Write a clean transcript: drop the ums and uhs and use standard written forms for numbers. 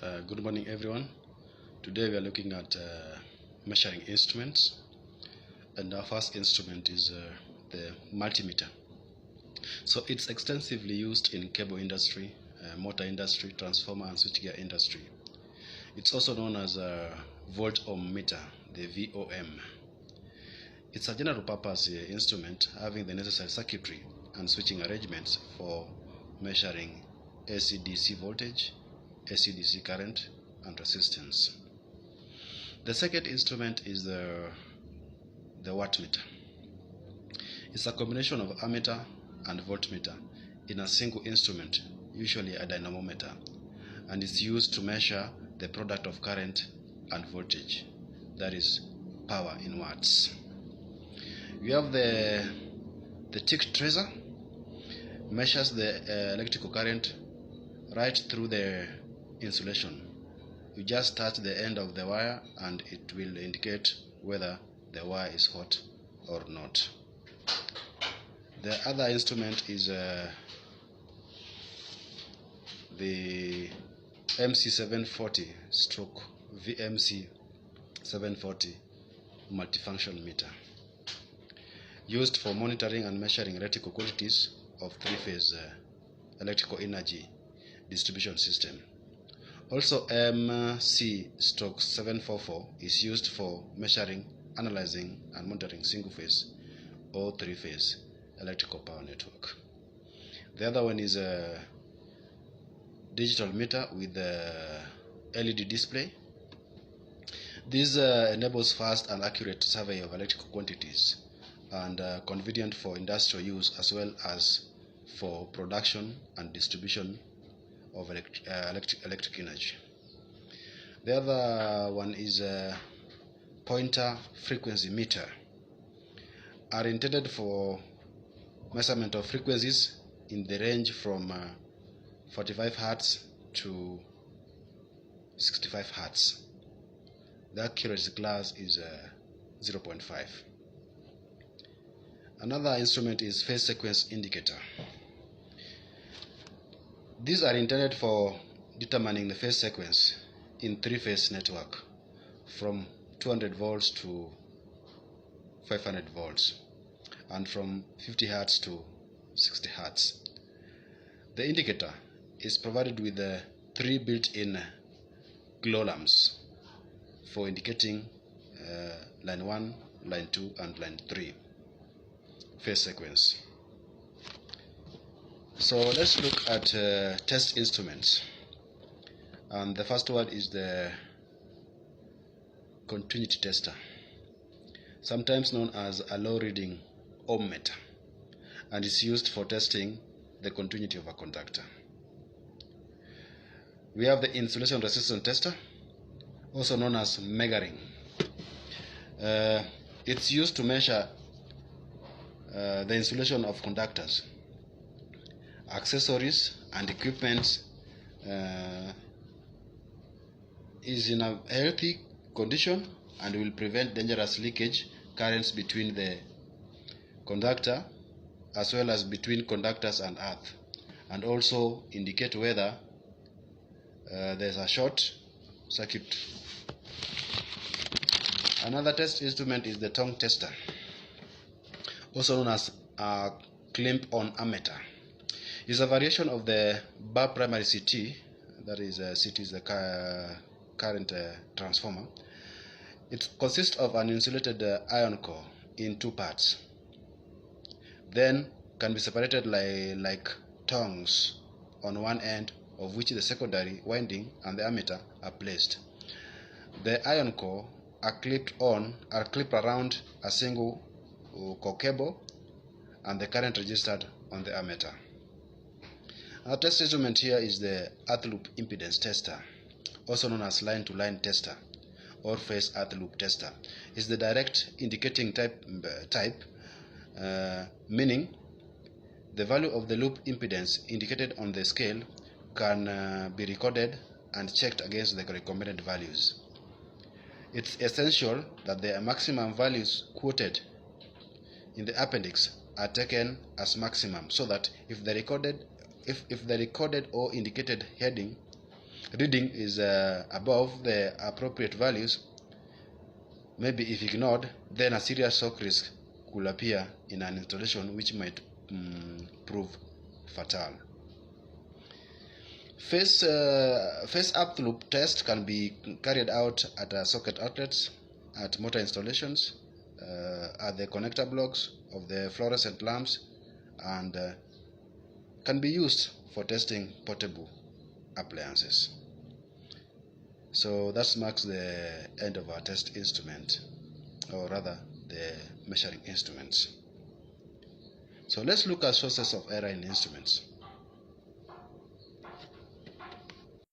Good morning, everyone. Today we are looking at measuring instruments, and our first instrument is the multimeter. So it's extensively used in cable industry, motor industry, transformer and switchgear industry. It's also known as a voltometer, the VOM. It's a general purpose instrument having the necessary circuitry and switching arrangements for measuring AC/DC voltage, AC/DC current, and resistance. The second instrument is the wattmeter. It's a combination of ammeter and voltmeter in a single instrument, usually a dynamometer, and it's used to measure the product of current and voltage, that is power in watts. We have the tick tracer, measures the electrical current right through the insulation. You just touch the end of the wire and it will indicate whether the wire is hot or not. The other instrument is the MC740 stroke VMC 740 multifunction meter, used for monitoring and measuring electrical quantities of three-phase electrical energy distribution system. Also, MC/744 is used for measuring, analyzing and monitoring single-phase or three-phase electrical power network. The other one is a digital meter with a LED display. This enables fast and accurate survey of electrical quantities and convenient for industrial use as well as for production and distribution of electric energy. The other one is a pointer frequency meter, are intended for measurement of frequencies in the range from 45 Hz to 65 Hz. The accuracy class is 0.5. Another instrument is phase sequence indicator. These are intended for determining the phase sequence in three-phase network from 200 volts to 500 volts and from 50 Hz to 60 Hz. The indicator is provided with 3 built-in glow lamps for indicating line 1, line 2 and line 3 phase sequence. So let's look at test instruments, and the first one is the continuity tester, sometimes known as a low reading ohmmeter, and is used for testing the continuity of a conductor. We have the insulation resistance tester, also known as megaring. It's used to measure the insulation of conductors, accessories and equipment. Is in a healthy condition and will prevent dangerous leakage currents between the conductor as well as between conductors and earth, and also indicate whether there's a short circuit. Another test instrument is the tongue tester, also known as a clamp-on ammeter. It's a variation of the bar primary CT, that is CT is the current transformer. It consists of an insulated iron core in 2 parts, then can be separated like tongues on one end, of which the secondary winding and the ammeter are placed. The iron core are clipped around a single core cable and the current registered on the ammeter. Our test instrument here is the earth loop impedance tester, also known as line-to-line tester or phase earth loop tester. Is the direct indicating type, meaning the value of the loop impedance indicated on the scale can be recorded and checked against the recommended values. It's essential that the maximum values quoted in the appendix are taken as maximum, so that if the recorded or indicated heading reading is above the appropriate values, maybe if ignored, then a serious shock risk could appear in an installation which might prove fatal. Phase up loop test can be carried out at socket outlets, at motor installations, at the connector blocks of the fluorescent lamps, and can be used for testing portable appliances. So that marks the end of our test instrument, or rather the measuring instruments. So let's look at sources of error in instruments.